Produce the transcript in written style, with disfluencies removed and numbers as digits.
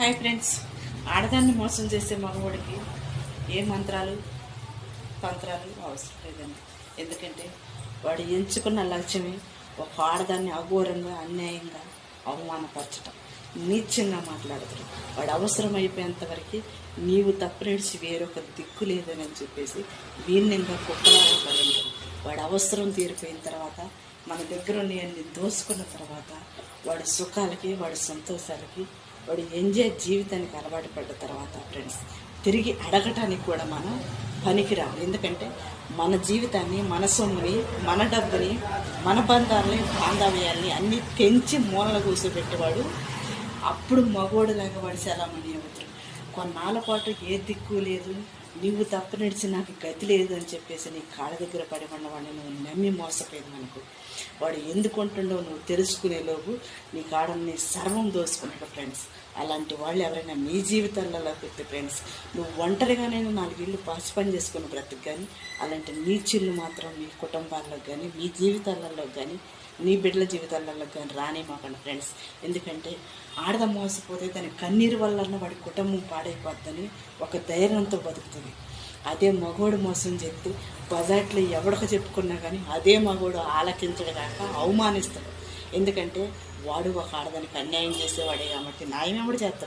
Hi friends, ఆడదాన్ని మోసం చేసే మగవాడికి ఏ మంత్రాలు తంత్రాలు అవసరం లేదండి. ఎందుకంటే వాడు ఎంచుకున్న లక్ష్యమే ఒక ఆడదాన్ని అఘోరంగా అన్యాయంగా అవమానపరచటం, నీచంగా మాట్లాడతాడు. వాడు అవసరం అయిపోయేంత వరకు నీవు తప్పనిడిచి వేరొక దిక్కు లేదని చెప్పేసి వీణ్యంగా కుక్కలాగా పడింటాడు. వాడు అవసరం తీరిపోయిన తర్వాత మన దగ్గర ఉన్నాయన్ని దోసుకున్న తర్వాత వాడి సుఖాలకి వాడి సంతోషాలకి వాడు ఎంజాయ్ జీవితానికి అలవాటు పడ్డ తర్వాత ఫ్రెండ్స్ తిరిగి అడగటానికి కూడా మనం పనికిరాము. ఎందుకంటే మన జీవితాన్ని, మన సొమ్ముని, మన డబ్బుని, మన బంధాలని, బాంధవ్యాల్ని అన్నీ తెంచి మూలన కూర్చోబెట్టేవాడు అప్పుడు మగోడులాగా వాడు చలామణి అవుతాడు. కొన్నాళ్ళ పాటు ఏ దిక్కు లేదు, నువ్వు తప్పు నడిచి నాకు గతి లేదు అని చెప్పేసి నీ కాళ్ళ దగ్గర పడి ఉన్నవాడిని నువ్వు నమ్మి మోసపోయింది మనకు. వాడు ఎందుకుంటుండో నువ్వు తెలుసుకునేలోపు నీ కాడని సర్వం దోసుకుంటాడు ఫ్రెండ్స్. అలాంటి వాళ్ళు ఎవరైనా మీ జీవితాలలో పెడితే ఫ్రెండ్స్, నువ్వు ఒంటరిగానైనా 4 ఇళ్ళు పాసి పని చేసుకుని బ్రతుకు. కానీ అలాంటి నీచుళ్ళు మాత్రం మీ కుటుంబాల్లో కానీ, మీ జీవితాలలో కానీ, నీ బిడ్డల జీవితాలలో కానీ రానిమాకండి ఫ్రెండ్స్. ఎందుకంటే ఆడద మోసపోతే దాని కన్నీరు వల్ల వాడి కుటుంబం పాడైపోద్దని ఒక ధైర్యంతో బతుకుతుంది. అదే మగోడు మోసం చెప్తే బజాట్లో ఎవడక చెప్పుకున్నా కానీ అదే మగోడు ఆలకించడు కాక అవమానిస్తాడు. ఎందుకంటే వాడు ఒక ఆడదానికి అన్యాయం చేసేవాడే కాబట్టి న్యాయం ఎవడు చేస్తాడు.